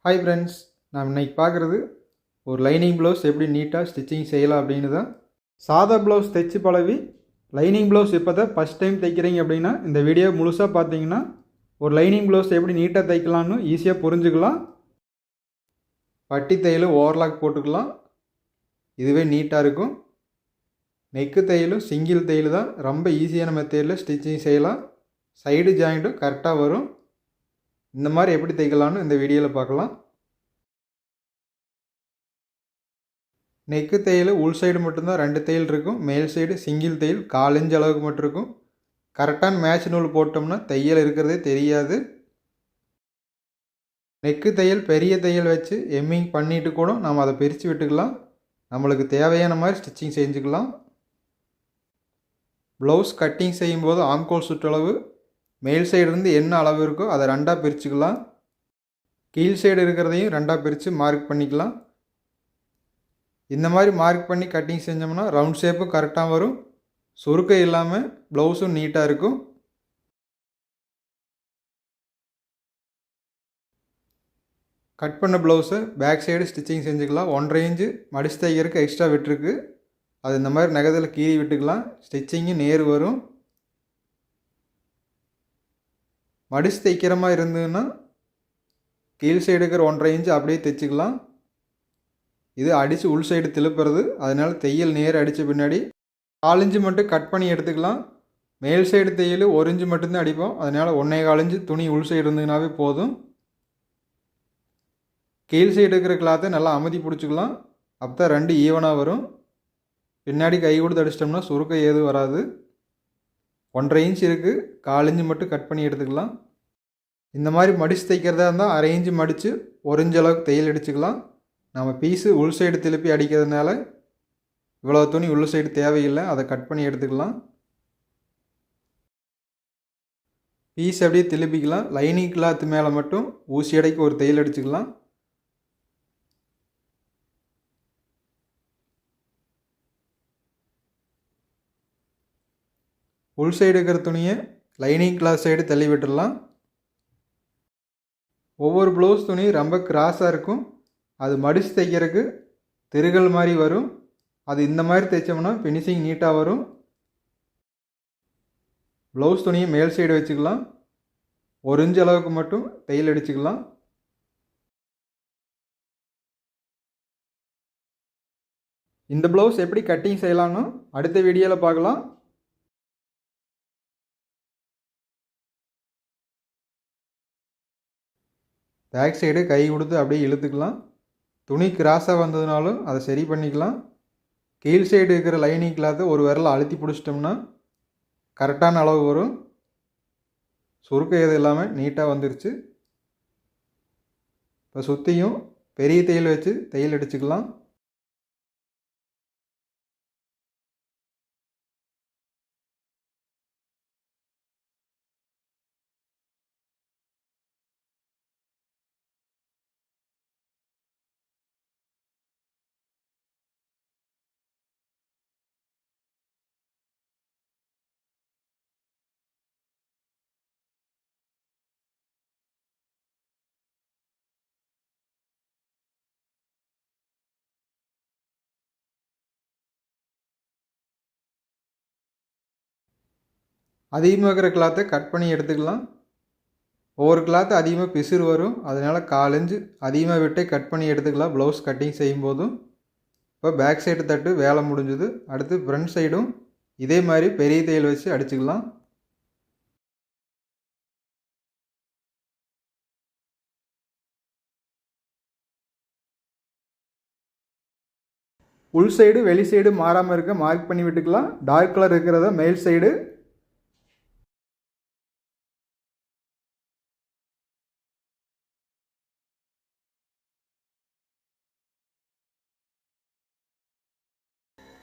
Hi friends, நான் இன்னைக்கு பார்க்குறது ஒரு லைனிங் ப்ளவுஸ் எப்படி நீட்டாக ஸ்டிச்சிங் செய்யலாம் அப்படின்னு தான். சாதா ப்ளவுஸ் தைச்சி பழவி லைனிங் ப்ளவுஸ் இப்போ தான் ஃபஸ்ட் டைம் தைக்கிறீங்க அப்படின்னா இந்த வீடியோ முழுசாக பார்த்தீங்கன்னா ஒரு லைனிங் ப்ளவுஸ் எப்படி நீட்டாக தைக்கலான்னு ஈஸியாக புரிஞ்சுக்கலாம். பட்டி தையலும் ஓவர்லாக் போட்டுக்கலாம், இதுவே நீட்டாக இருக்கும். நெக்கு தையலும் சிங்கிள் தையல் தான் ரொம்ப ஈஸியான மெத்தேடில் ஸ்டிச்சிங் செய்யலாம். சைடு ஜாயிண்ட்டும் கரெக்டாக வரும். இந்த மாதிரி எப்படி தைக்கலான்னு இந்த வீடியோவில் பார்க்கலாம். நெக்கு தையல் உள் சைடு மட்டும்தான் 2 தையல் இருக்கும். மேல் சைடு சிங்கிள் தையல் 1/4 இன்ச் அளவுக்கு மட்டும் இருக்கும். கரெக்டான மேட்ச் நூல் போட்டோம்னா தையல் இருக்கிறதே தெரியாது. நெக்கு தையல் பெரிய தையல் வச்சு எம்மிங் பண்ணிட்டு கூட நம்ம அதை பிரித்து விட்டுக்கலாம். நம்மளுக்கு தேவையான மாதிரி ஸ்டிச்சிங் செஞ்சுக்கலாம். ப்ளவுஸ் கட்டிங் செய்யும்போது ஆம்கோல் சுற்றளவு மேல் சைடு இருந்து என்ன அளவு இருக்கோ அதை 2ஆக பிரிச்சுக்கலாம். கீழ் சைடு இருக்கிறதையும் 2ஆக பிரித்து மார்க் பண்ணிக்கலாம். இந்த மாதிரி மார்க் பண்ணி கட்டிங் செஞ்சோம்னா ரவுண்ட் ஷேப்பும் கரெக்டாக வரும். சுருக்கம் இல்லாமல் ப்ளவுஸும் நீட்டாக இருக்கும். கட் பண்ண ப்ளவுஸை பேக் சைடு ஸ்டிச்சிங் செஞ்சுக்கலாம். 1.5 இன்ச்சு மடிச்சு தைக்கிறதுக்கு எக்ஸ்ட்ரா விட்டுருக்கு, அது இந்த மாதிரி நகத்தில் கீறி விட்டுக்கலாம். ஸ்டிச்சிங்கும் நேர் வரும். மடிச்சு தைக்கிற மாதிரி இருந்ததுன்னா கீழ் சைடு இருக்கிற 1.5 இன்ச்சு அப்படியே தைச்சிக்கலாம். இது அடித்து உள் சைடு திருப்புறது, அதனால் தையல் நேர் அடித்த பின்னாடி 4 இன்ச்சு மட்டும் கட் பண்ணி எடுத்துக்கலாம். மேல் சைடு தையல் 1 இன்ச்சு மட்டும்தான் அடிப்போம், அதனால் 1.25 இன்ச்சு துணி உள் சைடு இருந்ததுனாவே போதும். கீழ் சைடு இருக்கிற கிளாத்தை நல்லா அமுதி பிடிச்சிக்கலாம், அப்போ தான் 2 ஈவனாக வரும். பின்னாடி கை கொடுத்து அடிச்சிட்டோம்னா சுருக்கம் ஏதும் வராது. 1.5 இன்ச்சு இருக்குது, 1/4 இன்ச்சு மட்டும் கட் பண்ணி எடுத்துக்கலாம். இந்த மாதிரி மடித்து தைக்கிறதா இருந்தால் 1/2 இன்ச்சு மடித்து 1 இன்ச்சு அளவுக்கு தையல் அடிச்சுக்கலாம். நம்ம பீஸு உள் சைடு திருப்பி அடிக்கிறதுனால இவ்வளோ துணி உள் சைடு தேவையில்லை, அதை கட் பண்ணி எடுத்துக்கலாம். பீஸ் அப்படியே திருப்பிக்கலாம். லைனிங் கிளாத்து மேலே மட்டும் ஊசி அடைக்கு ஒரு தையல் அடிச்சுக்கலாம். உள் சைடு இருக்கிற துணியை லைனிங் கிளாத் சைடு தள்ளி விட்டுடலாம். ஒவ்வொரு ப்ளவுஸ் துணி ரொம்ப கிராஸாக இருக்கும், அது மடித்து தைக்கிறதுக்கு திருகல் மாதிரி வரும். அது இந்த மாதிரி தைச்சோம்னா ஃபினிஷிங் நீட்டாக வரும். ப்ளவுஸ் துணியை மேல் சைடு வச்சுக்கலாம். 1 இன்ச் அளவுக்கு மட்டும் தையல் அடிச்சுக்கலாம். இந்த ப்ளவுஸ் எப்படி கட்டிங் செய்யலாம்னு அடுத்த வீடியோவில் பார்க்கலாம். பேக் சைடு கை கொடுத்து அப்படியே இழுத்துக்கலாம். துணி கிராஸாக வந்ததுனாலும் அதை சரி பண்ணிக்கலாம். கீழ் சைடு இருக்கிற லைனிங் கிளாத்தை ஒரு விரலை அழுத்தி பிடிச்சிட்டோம்னா கரெக்டான அளவு வரும். சுருக்கம் எது இல்லாமல் நீட்டாக வந்துருச்சு. இப்போ சுற்றியும் பெரிய தையல் வச்சு தையல் அடிச்சுக்கலாம். அதிகமாக இருக்கிற கிளாத்தை கட் பண்ணி எடுத்துக்கலாம். ஒவ்வொரு கிளாத்து அதிகமாக பிசுறு வரும், அதனால் 1/4 இன்ச்சு அதிகமாக விட்டே கட் பண்ணி எடுத்துக்கலாம் ப்ளவுஸ் கட்டிங் செய்யும்போதும். இப்போ பேக் சைடு தட்டு வேலை முடிஞ்சுது. அடுத்து ஃப்ரண்ட் சைடும் இதே மாதிரி பெரிய தையல் வச்சு அடிச்சுக்கலாம். உள் சைடு வெளி சைடு மாறாமல் இருக்க மார்க் பண்ணி விட்டுக்கலாம். டார்க் கலர் இருக்கிறத மேல் சைடு,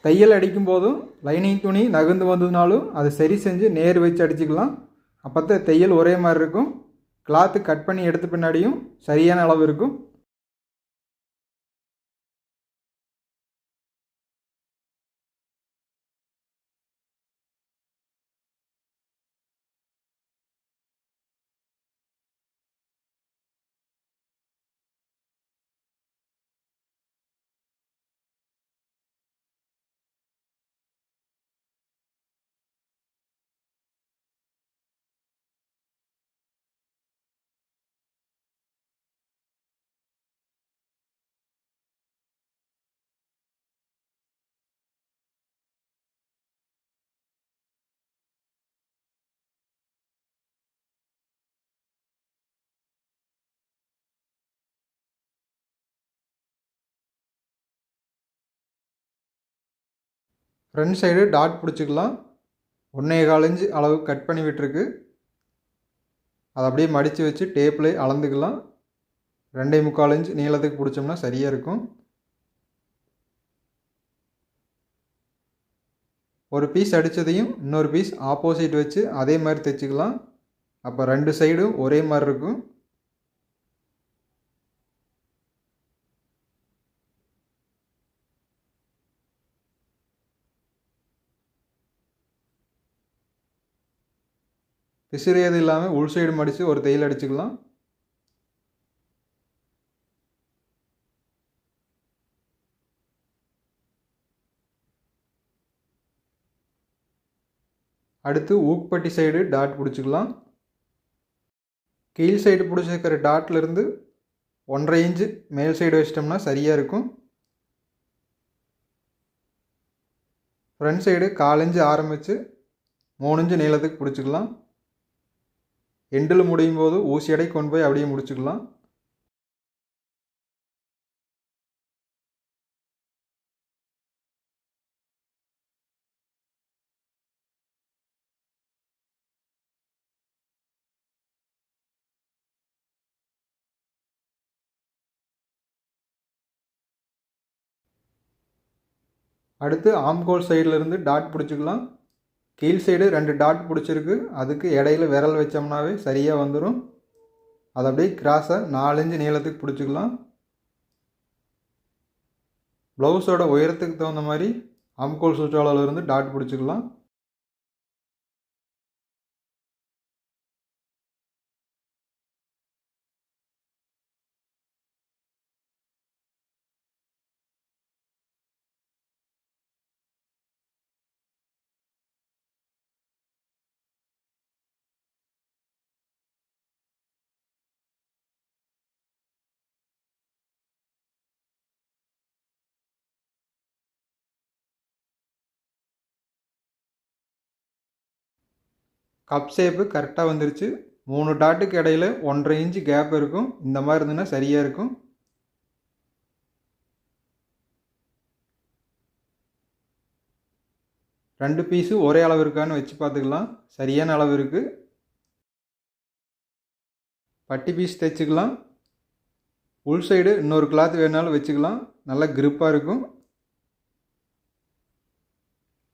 தையல் அடிக்கும் போதும் லைனிங் துணி நகர்ந்து வந்ததுனாலும் அதை சரி செஞ்சு நேர் வச்சு அடிச்சுக்கலாம். அப்போ தான் தையல் ஒரே மாதிரி இருக்கும். கிளாத்து கட் பண்ணி எடுத்த பின்னாடியும் சரியான அளவு இருக்கும். ஃப்ரண்ட் சைடு டாட் பிடிச்சிக்கலாம். 1.25 இன்ச் அளவு கட் பண்ணி விட்டுருக்கு. அதை அப்படியே மடித்து வச்சு டேப்பில் அளந்துக்கலாம். 2.25 இன்ச் நீளத்துக்கு பிடிச்சோம்னா சரியாக இருக்கும். ஒரு பீஸ் அடித்ததையும் இன்னொரு பீஸ் ஆப்போசிட் வச்சு அதே மாதிரி தைச்சிக்கலாம். அப்போ 2 சைடும் ஒரே மாதிரி இருக்கும். பிசிறியது இல்லாமல் உள் சைடு மடித்து ஒரு தையல் அடிச்சுக்கலாம். அடுத்து ஊக்குப்பட்டி சைடு டாட் பிடிச்சிக்கலாம். கீழ் சைடு பிடிச்சிருக்கிற டாட்லேருந்து 1.5 இன்ச்சு மேல் சைடு வச்சிட்டோம்னா சரியாக இருக்கும். ஃப்ரண்ட் சைடு 1/4 இன்ச்சு ஆரம்பித்து 3 இன்ச்சு நீளத்துக்கு பிடிச்சிக்கலாம். எண்டில் முடியும் போது ஊசி அடை கொண்டு போய் அப்படியே முடிச்சுக்கலாம். அடுத்து ஆம்கோல் சைடிலிருந்து டாட் பிடிச்சிக்கலாம். கீழ் சைடு 2 டாட் பிடிச்சிருக்கு. அதுக்கு இடையில விரல் வச்சோம்னாவே சரியாக வந்துடும். அதை அப்படியே கிராஸாக 4 இன்ச்சு நீளத்துக்கு பிடிச்சிக்கலாம். ப்ளவுஸோட உயரத்துக்கு தகுந்த மாதிரி ஆம்கோல் சுற்றளவுலேருந்து டாட் பிடிச்சிக்கலாம். கப் ஷேப்பு கரெக்டாக வந்துருச்சு. 3 டாட்டுக்கு இடையில 1.5 இன்ச்சு கேப் இருக்கும். இந்த மாதிரி இருந்ததுன்னா சரியாக இருக்கும். ரெண்டு பீஸு ஒரே அளவு இருக்கான்னு வச்சு பார்த்துக்கலாம். சரியான அளவு இருக்குது. பட்டி பீஸ் தைச்சிக்கலாம். உள் சைடு இன்னொரு கிளாத் வேணாலும் வச்சுக்கலாம். நல்லா கிரிப்பாக இருக்கும்.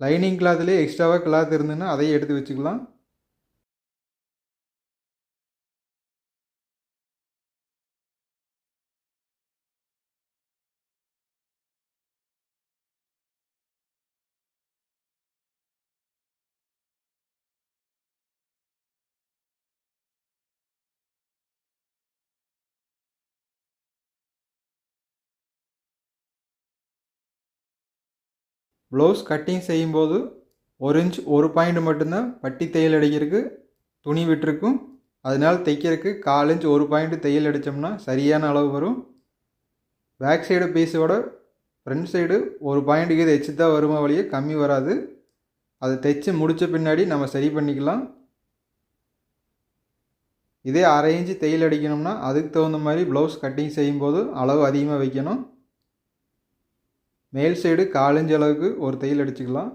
லைனிங் கிளாத்லேயே எக்ஸ்ட்ராவாக கிளாத் இருந்ததுன்னா அதையும் எடுத்து வச்சுக்கலாம். ப்ளவுஸ் கட்டிங் செய்யும்போது 1 இன்ச் 1 பாயிண்ட் மட்டும்தான் பட்டி தையல் அடிக்கிறதுக்கு துணி விட்டுருக்கும். அதனால் தைக்கிறதுக்கு 1/4 இன்ச் 1 பாயிண்ட் தையல் அடித்தோம்னா சரியான அளவு வரும். பேக் சைடு பீஸோட ஃப்ரண்ட் சைடு 1 பாயிண்ட்டுக்கு இது எச்சு தான் வருமா வழியே கம்மி வராது. அதை தைச்சி முடித்த பின்னாடி நம்ம சரி பண்ணிக்கலாம். இதே 1/2 இன்ச்சு தையல் அடிக்கணும்னா அதுக்கு தகுந்த மாதிரி ப்ளவுஸ் கட்டிங் செய்யும்போது அளவு அதிகமாக வைக்கணும். மேல் சைடு 1/4 இன்ச் அளவுக்கு ஒரு தையல் அடிச்சுக்கலாம்.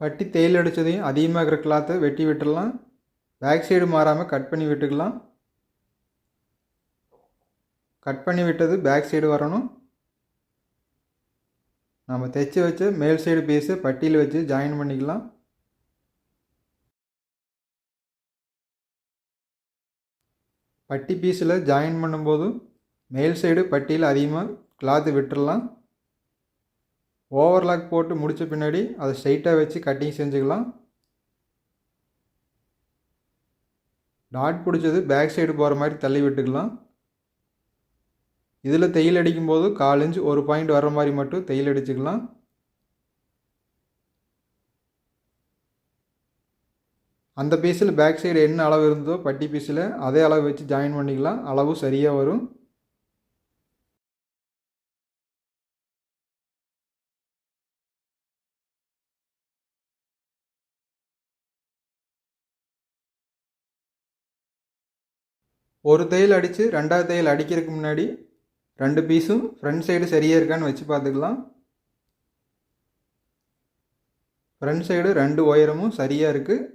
பட்டி தையல் அடித்ததையும் அதிகமாக இருக்கிற கிளாத்தை வெட்டி விட்டுடலாம். பேக் சைடு மாறாமல் கட் பண்ணி விட்டுக்கலாம். கட் பண்ணி விட்டது பேக் சைடு வரணும். நம்ம தைச்சி வச்ச மேல் சைடு பீஸை பட்டியில் வச்சு ஜாயின் பண்ணிக்கலாம். பட்டி பீஸில் ஜாயின் பண்ணும்போது மேல் சைடு பட்டியில் அதிகமாக கிளாத்து விட்டுடலாம். ஓவர்லாக் போட்டு முடித்த பின்னாடி அதை ஸ்ட்ரைட்டாக வச்சு கட்டிங் செஞ்சுக்கலாம். டாட் பிடிச்சது பேக் சைடு போகிற மாதிரி தள்ளி விட்டுக்கலாம். இதில் தையல் அடிக்கும்போது 1/4 இன்ச் 1 பாயிண்ட் வர்ற மாதிரி மட்டும் தையல் அடிச்சுக்கலாம். அந்த பீஸில் பேக் சைடு என்ன அளவு இருந்ததோ பட்டி பீஸில் அதே அளவு வச்சு ஜாயின் பண்ணிக்கலாம். அளவு சரியாக வரும். ஒரு தையல் அடித்து ரெண்டாவது தையல் அடிக்கிறதுக்கு முன்னாடி 2 பீஸும் ஃப்ரண்ட் சைடு சரியாக இருக்கான்னு வச்சு பார்த்துக்கலாம். ஃப்ரண்ட் சைடு 2 ஒயரமும் சரியாக இருக்குது.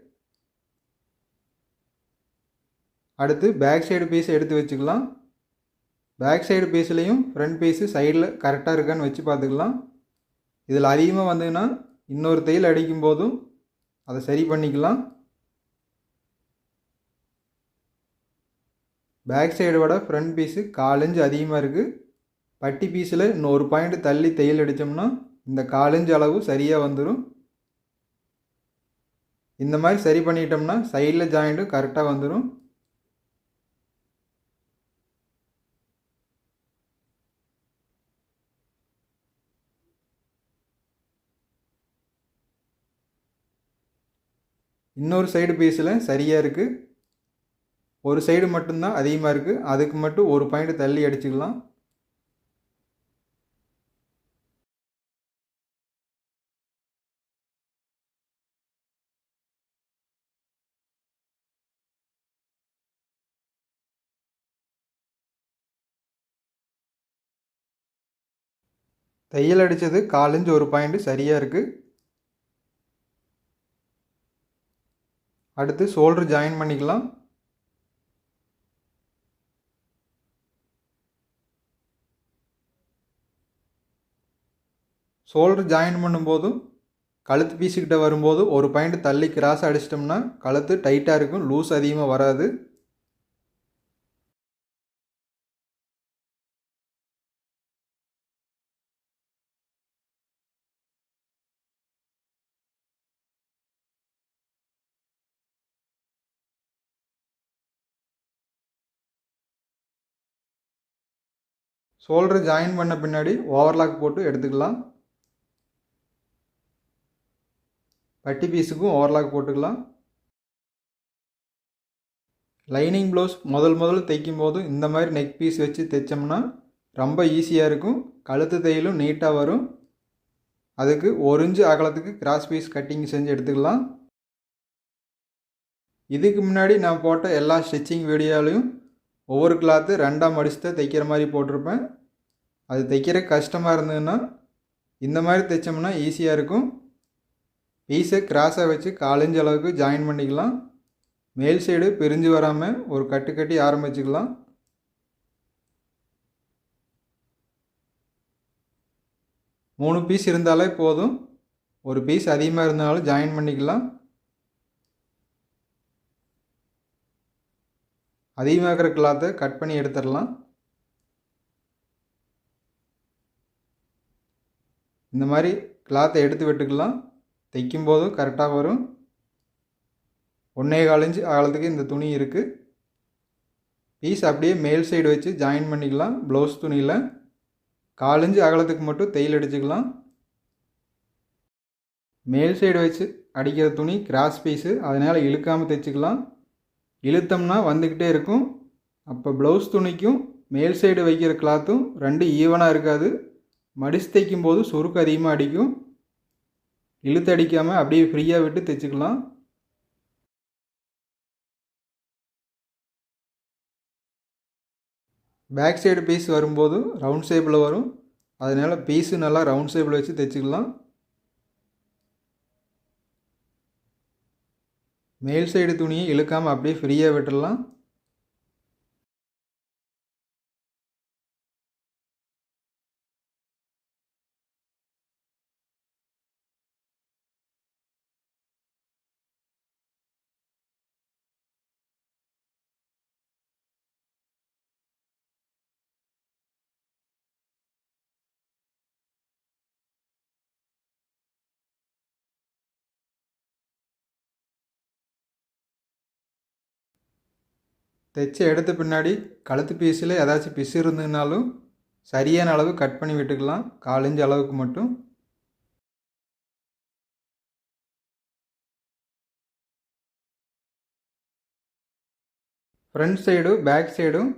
அடுத்து பேக் சைடு பீஸை எடுத்து வச்சுக்கலாம். பேக் சைடு பீஸ்லேயும் ஃப்ரண்ட் பீஸு சைடில் கரெக்டாக இருக்கான்னு வச்சு பார்த்துக்கலாம். இதில் அதிகமாக வந்ததுன்னா இன்னொரு தையல் அடிக்கும் போதும் அதை சரி பண்ணிக்கலாம். பேக் சைடை விட ஃப்ரண்ட் பீஸு 1/4 இன்ச் அதிகமாக இருக்குது. பட்டி பீஸில் இன்னொரு பாயிண்ட் தள்ளி தையல் அடித்தோம்னா இந்த 1/4 இன்ச் அளவு சரியாக வந்துடும். இந்த மாதிரி சரி பண்ணிட்டோம்னா சைடில் ஜாயிண்ட்டும் கரெக்டாக வந்துடும். இன்னொரு சைடு பீஸில் சரியாக இருக்குது. ஒரு சைடு மட்டும்தான் அதிகமாக இருக்குது. அதுக்கு மட்டும் ஒரு பாயிண்ட் தள்ளி அடிச்சுக்கலாம். தையல் அடித்தது 1/4 இன்ச் ஒரு பாயிண்ட் சரியாக இருக்குது. அடுத்து ஷோல்டர் ஜாயின் பண்ணிக்கலாம். ஷோல்டர் ஜாயின் பண்ணும்போதும் கழுத்து பீஸுக்கிட்ட வரும்போது ஒரு பாயிண்ட் தள்ளி கிராஸ் அடிச்சிட்டோம்னா கழுத்து டைட்டாக இருக்கும், லூஸ் அதிகமாக வராது. ஷோல்டர் ஜாயின் பண்ண பின்னாடி ஓவர்லாக் போட்டு எடுத்துக்கலாம். பட்டி பீஸுக்கும் ஓவர்லாக் போட்டுக்கலாம். லைனிங் ப்ளவுஸ் முதல் தைக்கும் போது இந்த மாதிரி நெக் பீஸ் வச்சு தைச்சோம்னா ரொம்ப ஈஸியாக இருக்கும். கழுத்து தையலும் நீட்டாக வரும். அதுக்கு 1 இன்ச் அகலத்துக்கு கிராஸ் பீஸ் கட்டிங் செஞ்சு எடுத்துக்கலாம். இதுக்கு முன்னாடி நான் போட்ட எல்லா ஸ்டிச்சிங் வீடியோலையும் ஒவ்வொரு கிளாத்து 2ஆக மடிச்சு தான் தைக்கிற மாதிரி போட்டிருப்பேன். அது தைக்கிற கஷ்டமாக இருந்ததுன்னா இந்த மாதிரி தைச்சோம்னா ஈஸியாக இருக்கும். பீஸை கிராஸாக வச்சு 1/4 இன்ச் அளவுக்கு ஜாயின் பண்ணிக்கலாம். மேல் சைடு பிரிஞ்சு வராமல் ஒரு கட்டு கட்டி ஆரம்பிச்சுக்கலாம். மூணு பீஸ் இருந்தாலே போதும். ஒரு பீஸ் அதிகமாக இருந்தாலும் ஜாயின் பண்ணிக்கலாம். அதிகமாக இருக்கிற கிளாத்தை கட் பண்ணி எடுத்துடலாம். இந்த மாதிரி கிளாத்தை எடுத்து விட்டுக்கலாம். தைக்கும் போதும் கரெக்டாக வரும். 1.25 இன்ச் அகலத்துக்கு இந்த துணி இருக்குது. பீஸ் அப்படியே மேல் சைடு வச்சு ஜாயின் பண்ணிக்கலாம். ப்ளவுஸ் துணியில் 1/4 இன்ச் அகலத்துக்கு மட்டும் தையல் அடிச்சுக்கலாம். மேல் சைடு வச்சு அடிக்கிற துணி கிராஸ் பீஸு, அதனால் இழுக்காமல் தைச்சிக்கலாம். இழுத்தோம்னா வந்துக்கிட்டே இருக்கும். அப்போ ப்ளவுஸ் துணிக்கும் மேல் சைடு வைக்கிற கிளாத்தும் 2 ஈவனாக இருக்காது. மடிச்சு தைக்கும் போது சுருக்கு அதிகமாக அடிக்கும். இழுத்து அடிக்காமல் அப்படியே ஃப்ரீயாக விட்டு தைச்சிக்கலாம். பேக் சைடு பீஸ் வரும்போது ரவுண்ட் ஷேப்பில் வரும். அதனால் பீஸு நல்லா ரவுண்ட் ஷேப்பில் வச்சு தைச்சிக்கலாம். மேல் சைடு துணியை இழுக்காமல் அப்படியே ஃப்ரீயாக விட்டுடலாம். தைச்ச எடுத்த பின்னாடி கழுத்து பீஸில் ஏதாச்சும் பிசு இருந்ததுனாலும் சரியான அளவு கட் பண்ணி விட்டுக்கலாம். 1/4 இன்ச் அளவுக்கு மட்டும். ஃப்ரண்ட் சைடும் பேக் சைடும்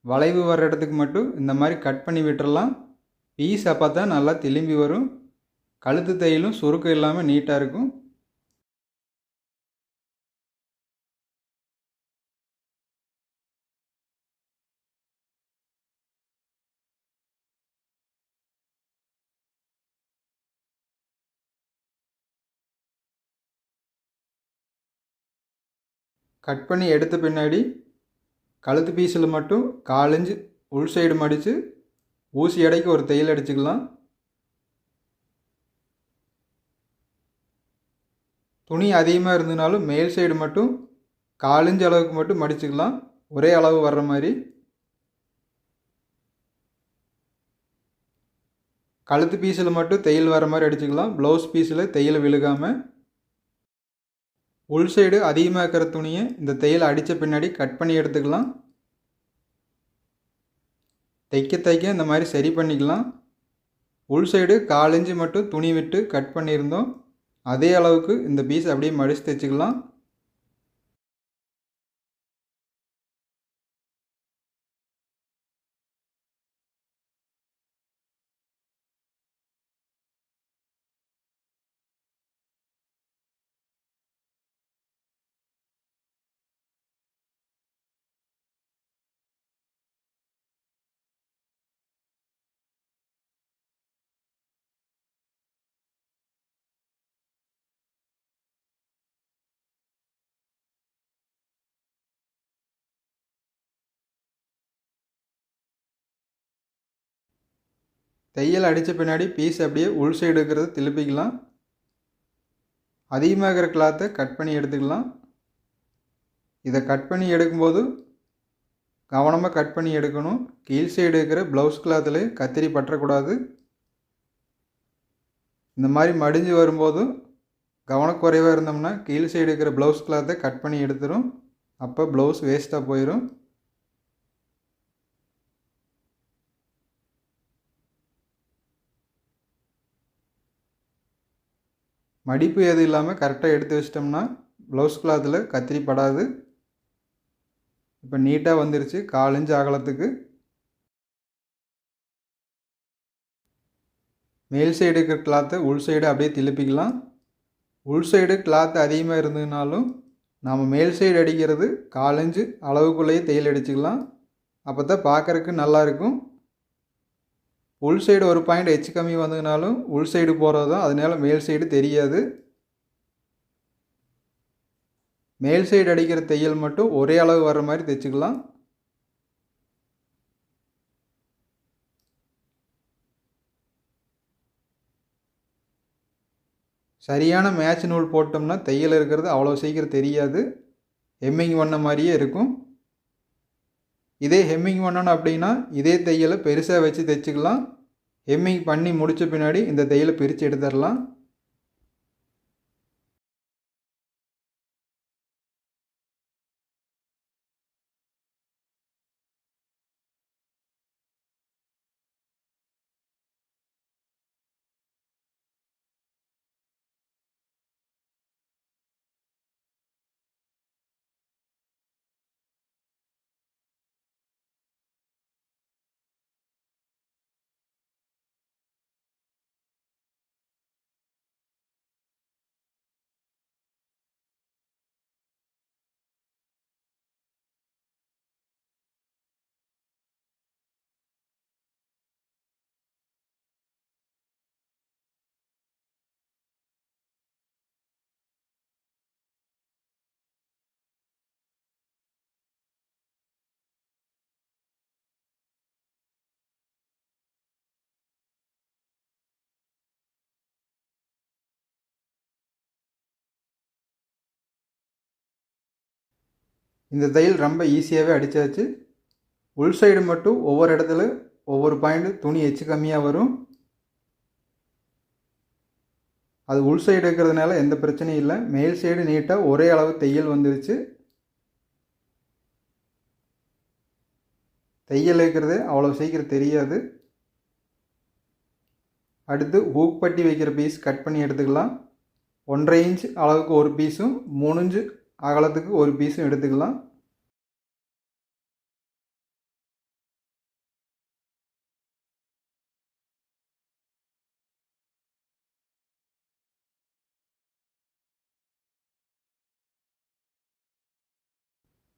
வளைவு வர இடத்துக்கு மட்டும் இந்த மாதிரி கட் பண்ணி விட்டுறலாம். பீஸ் அப்போ தான் நல்லா திரும்பி வரும். கழுத்து தையலும் சுருக்கம் இல்லாமல் நீட்டாக இருக்கும். கட் பண்ணி எடுத்த பின்னாடி கழுத்து பீஸில் மட்டும் 1/4 இன்ச் உள் சைடு மடித்து ஊசி எடைக்கு ஒரு தையல் அடிச்சுக்கலாம். துணி அதிகமாக இருந்ததுனாலும் மேல் சைடு மட்டும் 1/4 இன்ச் அளவுக்கு மட்டும் மடிச்சுக்கலாம், ஒரே அளவு வர்ற மாதிரி. கழுத்து பீஸில் மட்டும் தையல் வர மாதிரி அடிச்சுக்கலாம், ப்ளவுஸ் பீஸில் தையல் விழுகாமல். உள் சைடு அதிகமாக இருக்கிற துணியை இந்த தையல் அடித்த பின்னாடி கட் பண்ணி எடுத்துக்கலாம். தைக்க இந்த மாதிரி சரி பண்ணிக்கலாம். உள் சைடு 1/4 இன்ச்சு மட்டும் துணி விட்டு கட் பண்ணியிருந்தோம், அதே அளவுக்கு இந்த பீஸ் அப்படியே மடித்து தைச்சிக்கலாம். தையல் அடித்த பின்னாடி பீஸ் அப்படியே உள் சைடு இருக்கிறத திருப்பிக்கலாம். அதிகமாக இருக்கிற கிளாத்தை கட் பண்ணி எடுத்துக்கலாம். இதை கட் பண்ணி எடுக்கும்போது கவனமாக கட் பண்ணி எடுக்கணும். கீழ் சைடு இருக்கிற ப்ளவுஸ் கிளாத்தில் கத்திரி பற்றக்கூடாது. இந்த மாதிரி மடிஞ்சு வரும்போது கவனக்குறைவாக இருந்தோம்னா கீழ் சைடு இருக்கிற ப்ளவுஸ் கிளாத்தை கட் பண்ணி எடுத்துரும். அப்போ ப்ளவுஸ் வேஸ்ட்டாக போயிடும். மடிப்பு எதுவும் இல்லாமல் கரெக்டாக எடுத்து வச்சிட்டோம்னா ப்ளவுஸ் கிளாத்தில் கத்திரி படாது. இப்போ நீட்டாக வந்துருச்சு 1/4 இன்ச் அகலத்துக்கு. மேல் சைடு இருக்கிற கிளாத்தை உள் சைடு அப்படியே திருப்பிக்கலாம். உள் சைடு கிளாத் அதிகமாக இருந்ததுனாலும் நாம் மேல் சைடு அடிக்கிறது 1/4 இன்ச்சு அளவுக்குள்ளேயே தையல் அடிச்சுக்கலாம். அப்போ தான் பார்க்குறக்கு நல்லாயிருக்கும். உள் சைடு ஒரு பாயிண்ட் எச்சு கம்மி வந்ததுனாலும் உள் சைடு போகிறது தான், அதனால மேல் சைடு தெரியாது. மேல் சைடு அடிக்கிற தையல் மட்டும் ஒரே அளவு வர்ற மாதிரி தைச்சிக்கலாம். சரியான மேட்ச் நூல் போட்டோம்னா தையல் இருக்கிறது அவ்வளோ சீக்கிரம் தெரியாது, ஹெம்மிங் பண்ண மாதிரியே இருக்கும். இதே ஹெம்மிங் பண்ணணும் அப்படின்னா இதே தையலை பெருசாக வச்சு தைச்சிக்கலாம். ஹெம்மிங் பண்ணி முடித்த பின்னாடி இந்த தையலை பிரித்து எடுத்துடலாம். இந்த தையல் ரொம்ப ஈஸியாகவே அடித்தாச்சு. உள் சைடு மட்டும் ஒவ்வொரு இடத்துல ஒவ்வொரு பாயிண்ட் துணி எச்சு கம்மியாக வரும். அது உள் சைடு இருக்கிறதுனால எந்த பிரச்சனையும் இல்லை. மேல் சைடு நீட்டாக ஒரே அளவு தையல் வந்துருச்சு. தையல் இருக்கிறது அவ்வளோ சீக்கிரம் தெரியாது. அடுத்து ஹூக் பட்டி வைக்கிற பீஸ் கட் பண்ணி எடுத்துக்கலாம். 1.5 இன்ச் அளவுக்கு ஒரு பீஸும் 3 இன்ச் அகலத்துக்கு ஒரு பீஸும் எடுத்துக்கலாம்.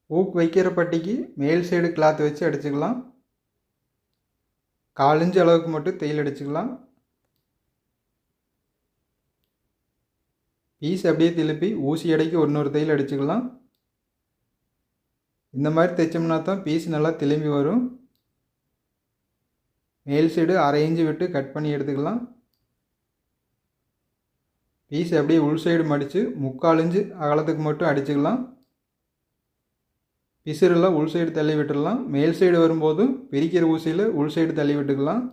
ஊக்கு வைக்கிற பட்டிக்கு மேல் சைடு கிளாத் வச்சு அடிச்சுக்கலாம். 1/4 இன்ச் அளவுக்கு மட்டும் தையல் அடிச்சுக்கலாம். பீஸ் அப்படியே திருப்பி ஊசி எடைக்கு இன்னொரு தையல் அடிச்சுக்கலாம். இந்த மாதிரி தைச்சோம்னா தான் பீஸ் நல்லா திரும்பி வரும். மேல் சைடு 1/2 இன்ச்சு விட்டு கட் பண்ணி எடுத்துக்கலாம். பீஸ் அப்படியே உள் சைடு மடித்து 3/4 இன்ச்சு அகலத்துக்கு மட்டும் அடிச்சுக்கலாம். பிசுறெல்லாம் உள் சைடு தள்ளி விட்டுடலாம். மேல் சைடு வரும்போது பிரிக்கிற ஊசியில் உள் சைடு தள்ளி விட்டுக்கலாம்.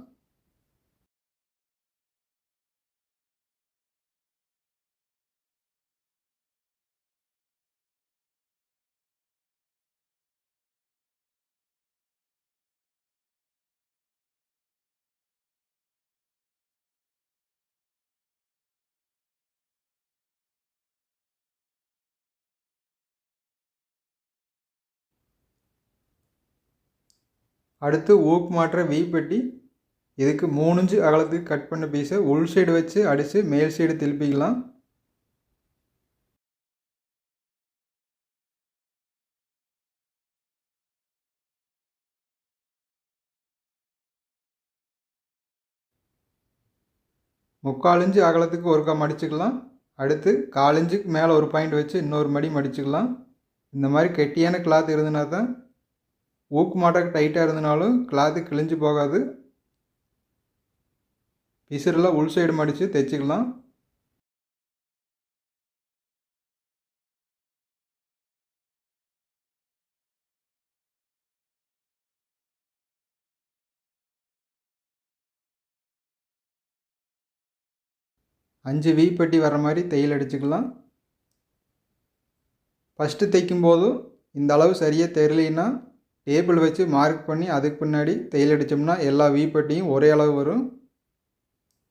அடுத்து ஊக்கு மாற்ற வி பெட்டி. இதுக்கு 3 இன்ச்சு அகலத்துக்கு கட் பண்ண பீஸை உள் சைடு வச்சு அடித்து மேல் சைடு திருப்பிக்கலாம். முக்கால் இன்ச்சு அகலத்துக்கு ஒருக்கா மடிச்சுக்கலாம். அடுத்து 1/4 இன்ச்சுக்கு மேலே ஒரு பாயிண்ட் வச்சு இன்னொரு மடி மடிச்சுக்கலாம். இந்த மாதிரி கெட்டியான கிளாத் இருந்ததுனா தான் ஊக்கு மாட்டக்கு டைட்டாக இருந்தனாலும் கிளாத்து கிழிஞ்சு போகாது. பிசுறெல்லாம் உள் சைடு மடித்து தைச்சிக்கலாம். அஞ்சு வி பெட்டி வர மாதிரி தையல் அடிச்சுக்கலாம். ஃபஸ்ட்டு தைக்கும்போது இந்த அளவு சரியாக தெரியலைன்னா டேபிள் வச்சு மார்க் பண்ணி அதுக்கு பின்னாடி தையல் அடித்தோம்னா எல்லா வி பெட்டியும் ஒரே அளவு வரும்.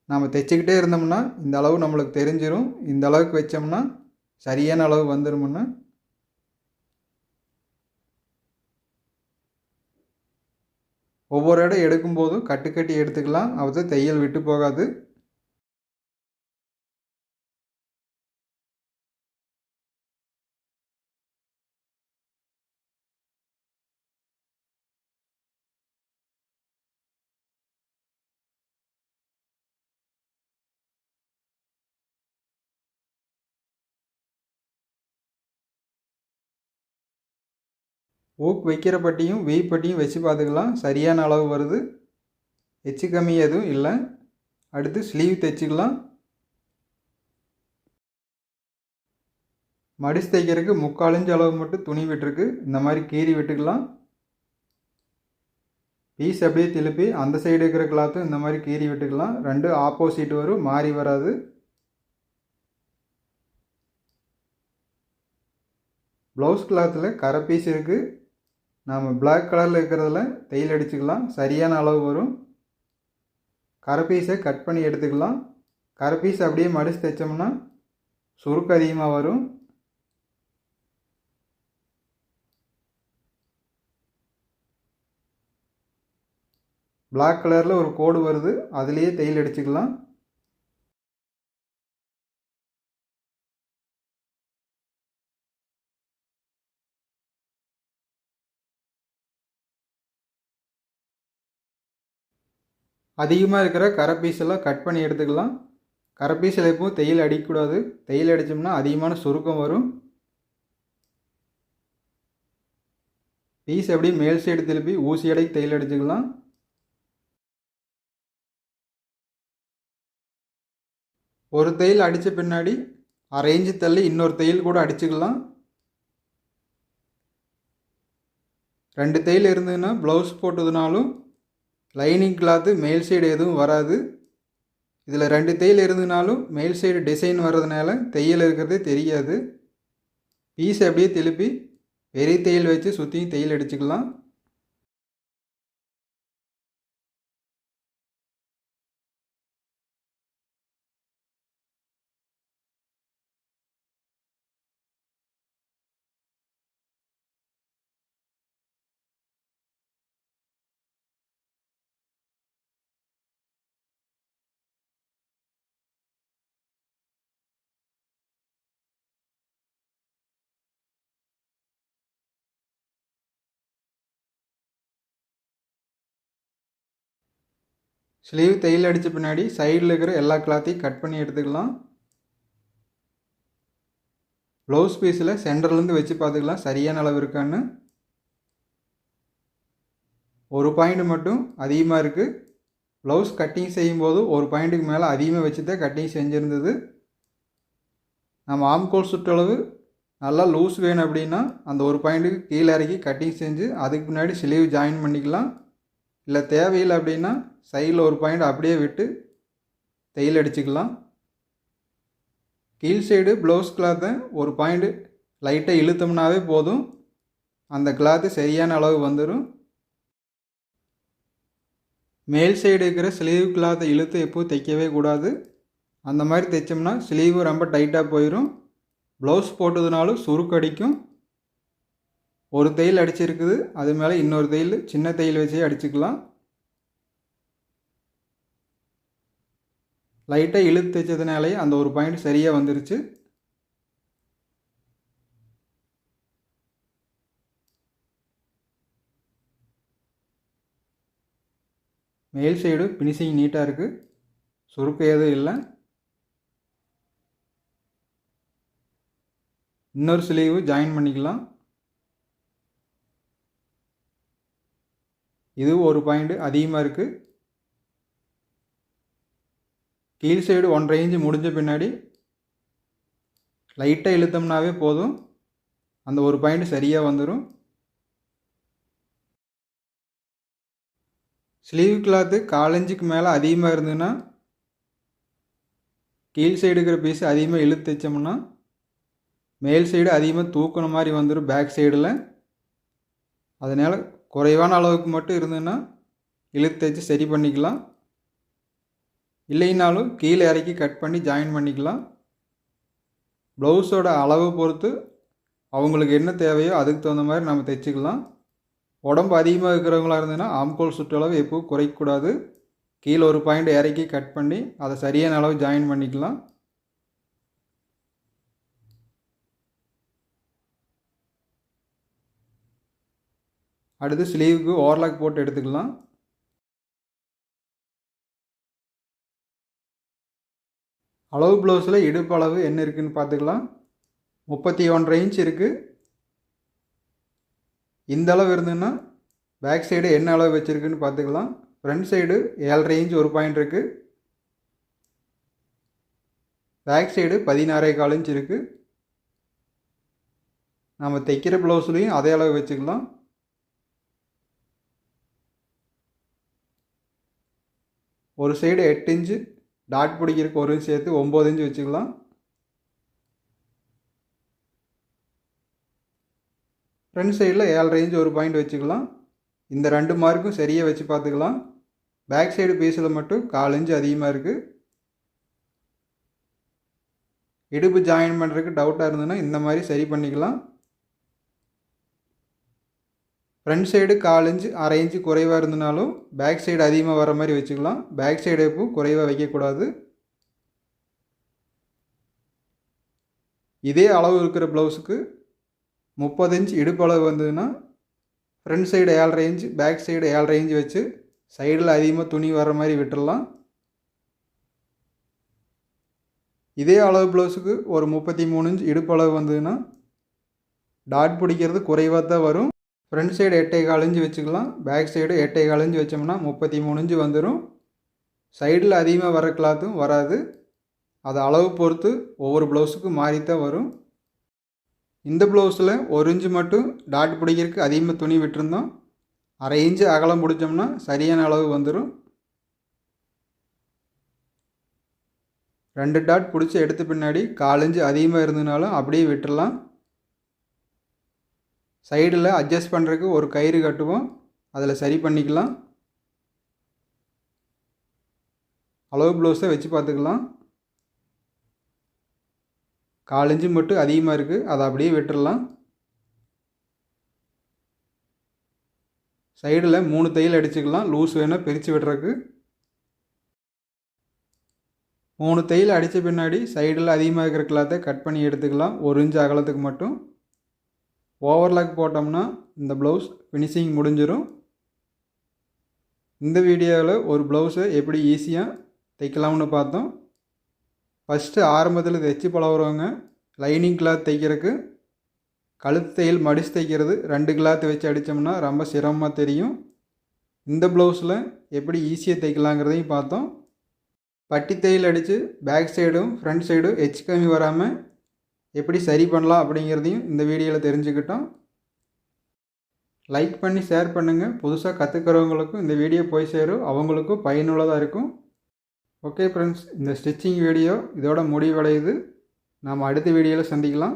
நாம் தைச்சிக்கிட்டே இருந்தோம்னா இந்த அளவு நம்மளுக்கு தெரிஞ்சிடும். இந்த அளவுக்கு வச்சோம்னா சரியான அளவு வந்துடும்னா. ஒவ்வொரு இடம் எடுக்கும்போதும் கட்டு எடுத்துக்கலாம். அப்போ தையல் விட்டு போகாது. ஊக்கு வைக்கிற பட்டியும் வி பட்டியும் வச்சு பார்த்துக்கலாம். சரியான அளவு வருது. எச்சு கம்மி எதுவும் இல்லை. அடுத்து ஸ்லீவ் தைச்சிக்கலாம். மடிச்சு தைக்கிறதுக்கு 3/4 இன்ச்சு அளவு மட்டும் துணி விட்டுருக்கு. இந்த மாதிரி கீறி விட்டுக்கலாம். பீஸ் அப்படியே திருப்பி அந்த சைடு இருக்கிற கிளாத்தும் இந்த மாதிரி கீறி விட்டுக்கலாம். ரெண்டு ஆப்போசிட் வரும், மாறி வராது. ப்ளவுஸ் கிளாத்தில் கரை பீஸ் இருக்குது. நாம் பிளாக் கலரில் இருக்கிறதுல தையல் அடிச்சுக்கலாம். சரியான அளவு வரும். கரை பீஸை கட் பண்ணி எடுத்துக்கலாம். கரை பீஸ் அப்படியே மடித்து தைச்சோம்னா சுருக்கு அதிகமாக வரும். பிளாக் கலரில் ஒரு கோடு வருது, அதுலேயே தையல் அடிச்சுக்கலாம். அதிகமாக இருக்கிற கரை பீஸெல்லாம் கட் பண்ணி எடுத்துக்கலாம். கரை பீஸில் எப்பவும் தையல் அடிக்கக்கூடாது. தையல் அடித்தோம்னா அதிகமான சுருக்கம் வரும். பீஸ் அப்படியே மேல் சைடு திருப்பி ஊசி அடைக்கு தையல் அடிச்சுக்கலாம். ஒரு தையல் அடித்த பின்னாடி 1/2 இன்ச்சு தள்ளி இன்னொரு தையல் கூட அடிச்சுக்கலாம். 2 தையல் இருந்ததுன்னா ப்ளவுஸ் போட்டதுனாலும் லைனிங் கிளாத்து மேல் சைடு எதுவும் வராது. இதில் 2 தையல் இருந்ததுனாலும் மேல் சைடு டிசைன் வர்றதுனால தையல் இருக்கிறதே தெரியாது. பீஸ் அப்படியே திருப்பி பெரிய தையல் வச்சு சுற்றியும் தையல் அடிச்சுக்கலாம். ஸ்லீவ் தையல் அடித்த பின்னாடி சைடில் இருக்கிற எல்லா கிளாத்தையும் கட் பண்ணி எடுத்துக்கலாம். ப்ளவுஸ் பீஸில் சென்டர்லேருந்து வச்சு பார்த்துக்கலாம் சரியான அளவு இருக்கான்னு. ஒரு பாயிண்ட் மட்டும் அதிகமாக இருக்குது. ப்ளவுஸ் கட்டிங் செய்யும்போது ஒரு பாயிண்ட்டுக்கு மேலே அதிகமாக வச்சு தான் கட்டிங் செஞ்சுருந்தது. நம்ம ஆம்கோல் சுற்றளவு நல்லா லூஸ் வேணும் அப்படின்னா அந்த ஒரு பாயிண்ட்டுக்கு கீழே இறக்கி கட்டிங் செஞ்சு அதுக்கு பின்னாடி ஸ்லீவ் ஜாயின் பண்ணிக்கலாம். இல்லை தேவையில்லை அப்படின்னா சைடில் ஒரு பாயிண்ட் அப்படியே விட்டு தையல் அடிச்சுக்கலாம். கீழ் சைடு ப்ளவுஸ் கிளாத்தை ஒரு பாயிண்ட் லைட்டாக இழுத்தோம்னாவே போதும், அந்த கிளாத்து சரியான அளவு வந்துடும். மேல் சைடு இருக்கிற ஸ்லீவ் கிளாத்தை இழுத்து எப்போது தைக்கவே கூடாது. அந்த மாதிரி தைச்சோம்னா ஸ்லீவு ரொம்ப டைட்டாக போயிடும். ப்ளவுஸ் போட்டதுனாலும் சுருக்கடிக்கும். ஒரு தையல் அடிச்சிருக்குது, அது மேலே இன்னொரு தையல் சின்ன தையல் வச்சே அடிச்சுக்கலாம். லைட்டாக இழுத்து தைச்சதுனாலே அந்த ஒரு பாயிண்ட் சரியாக வந்துருச்சு. மேல் சைடு ஃபினிஷிங் நீட்டாக இருக்குது, சுருக்கம் எதுவும் இல்லை. இன்னொரு ஸ்லீவு ஜாயின் பண்ணிக்கலாம். இது ஒரு பாயிண்ட் அதிகமாக இருக்குது. கீழ் சைடு 1.5 இன்ச்சு முடிஞ்ச பின்னாடி லைட்டாக இழுத்தோம்னாவே போதும், அந்த ஒரு பாயிண்ட் சரியாக வந்துடும். ஸ்லீவ் கிளாத்து 1/4 இன்ச்சுக்கு மேலே அதிகமாக இருந்ததுன்னா கீழ் சைடு இருக்கிற பீஸ் அதிகமாக இழுத்து தைச்சோம்னா மேல் சைடு அதிகமாக தூக்குன மாதிரி வந்துடும் பேக் சைடில். அதனால் குறைவான அளவுக்கு மட்டும் இருந்ததுன்னா இழுத்து தைச்சு சரி பண்ணிக்கலாம். இல்லைனாலும் கீழே இறக்கி கட் பண்ணி ஜாயின் பண்ணிக்கலாம். ப்ளவுஸோட அளவு பொறுத்து அவங்களுக்கு என்ன தேவையோ அதுக்கு தகுந்த மாதிரி நம்ம தைச்சிக்கலாம். உடம்பு அதிகமாக இருக்கிறவங்களா இருந்ததுன்னா ஆம்கோல் சுற்றளவு எப்போவும் குறைக்கக்கூடாது. கீழே ஒரு பாயிண்ட் இறக்கி கட் பண்ணி அதை சரியான அளவு ஜாயின் பண்ணிக்கலாம். அடுத்து ஸ்லீவுக்கு ஓவர்லாக் போட்டு எடுத்துக்கலாம். அளவு ப்ளவுஸில் இடுப்பு அளவு என்ன இருக்குதுன்னு பார்த்துக்கலாம். 31.5 இன்ச் இருக்குது. இந்த அளவு இருந்ததுன்னா பேக் சைடு என்ன அளவு வச்சுருக்குன்னு பார்த்துக்கலாம். ஃப்ரண்ட் சைடு 7.5 இன்ச் ஒரு பாயிண்ட் இருக்குது. பேக் சைடு 16.25 இன்ச் இருக்குது. நம்ம தைக்கிற ப்ளவுஸ்லேயும் அதே அளவு வச்சுக்கலாம். ஒரு சைடு 8 இன்ச்சு டாட் பிடிக்கிறதுக்கு ஒரு இன்ச் சேர்த்து 9 இன்ச்சு வச்சுக்கலாம். ஃப்ரண்ட் சைடில் 7.5 இன்ச் ஒரு பாயிண்ட் வச்சுக்கலாம். இந்த 2 மார்க்கும் சரியாக வச்சு பார்த்துக்கலாம். பேக் சைடு பீஸில் மட்டும் 1/4 இன்ச்சு அதிகமாக இருக்குது. இடுப்பு ஜாயின் பண்ணுறதுக்கு டவுட்டாக இருந்ததுன்னா இந்த மாதிரி சரி பண்ணிக்கலாம். ஃப்ரண்ட் சைடு 1/4 இன்ச்சு 1/2 இன்ச்சு குறைவாக இருந்தனாலும் பேக் சைடு அதிகமாக வர மாதிரி வச்சுக்கலாம். பேக் சைடு எப்போ குறைவாக வைக்கக்கூடாது. இதே அளவு இருக்கிற ப்ளவுஸுக்கு 30 இன்ச் இடுப்பு அளவு வந்ததுன்னா front side 7.5 inch back side 7.5 inch வச்சு சைடில் அதிகமாக துணி வர மாதிரி விட்டுடலாம். இதே அளவு ப்ளவுஸுக்கு ஒரு 33 இன்ச் இடுப்பு அளவு வந்ததுன்னா டாட் பிடிக்கிறது குறைவாக தான் வரும். ஃப்ரண்ட் சைடு 8.25 இன்ச்சு வச்சுக்கலாம். பேக் சைடு 8.25 இன்ச்சு வச்சோம்னா 33 இன்ச்சு வந்துடும். சைடில் அதிகமாக வர கிளாத்தும் வராது. அது அளவு பொறுத்து ஒவ்வொரு ப்ளவுஸுக்கும் மாறித்தான் வரும். இந்த ப்ளவுஸில் 1 இன்ச்சு மட்டும் டாட் பிடிக்கிறதுக்கு அதிகமாக துணி விட்டுருந்தோம். 1/2 இன்ச்சு அகலம் பிடிச்சோம்னா சரியான அளவு வந்துடும். 2 டாட் பிடிச்சி எடுத்த பின்னாடி 1/4 இன்ச்சு அதிகமாக இருந்ததுனாலும் அப்படியே விட்டுடலாம். சைடில் அட்ஜஸ்ட் பண்ணுறதுக்கு ஒரு கயிறு கட்டுவோம், அதில் சரி பண்ணிக்கலாம். அளவு ப்ளவுஸை வச்சு பார்த்துக்கலாம். 1/4 இன்ச்சு மட்டும் அதிகமாக இருக்குது, அதை அப்படியே விட்டுடலாம். சைடில் 3 தையல் அடிச்சுக்கலாம். லூஸ் வேணால் பிரித்து விடுறதுக்கு 3 தையல் அடித்த பின்னாடி சைடில் அதிகமாக இருக்கிற கிளாத்தை கட் பண்ணி எடுத்துக்கலாம். 1 இன்ச்சு அகலத்துக்கு மட்டும். ஓவர்லாக் போட்டோம்னா இந்த ப்ளவுஸ் ஃபினிஷிங் முடிஞ்சிடும். இந்த வீடியோவில் ஒரு ப்ளவுஸை எப்படி ஈஸியாக தைக்கலாம்னு பார்த்தோம். ஃபஸ்ட்டு ஆரம்பத்தில் தைச்சி பழகுறவங்க லைனிங் கிளாத் தைக்கிறதுக்கு கழுத்து தையல் மடித்து தைக்கிறது 2 கிளாத் வச்சு அடித்தோம்னா ரொம்ப சிரமமாக தெரியும். இந்த ப்ளவுஸில் எப்படி ஈஸியாக தைக்கலாங்கிறதையும் பார்த்தோம். பட்டி தையல் அடித்து பேக் சைடும் ஃப்ரண்ட் சைடும் எச் கம்மி வராமல் எப்படி சரி பண்ணலாம் அப்படிங்கிறதையும் இந்த வீடியோவில் தெரிஞ்சுக்கிட்டோம். லைக் பண்ணி ஷேர் பண்ணுங்கள். புதுசாக கற்றுக்கிறவங்களுக்கும் இந்த வீடியோ போய் சேரும், அவங்களுக்கும் பயனுள்ளதாக இருக்கும். ஓகே ஃப்ரெண்ட்ஸ், இந்த ஸ்டிச்சிங் வீடியோ இதோட முடிவடையுது. நாம் அடுத்த வீடியோவில் சந்திக்கலாம்.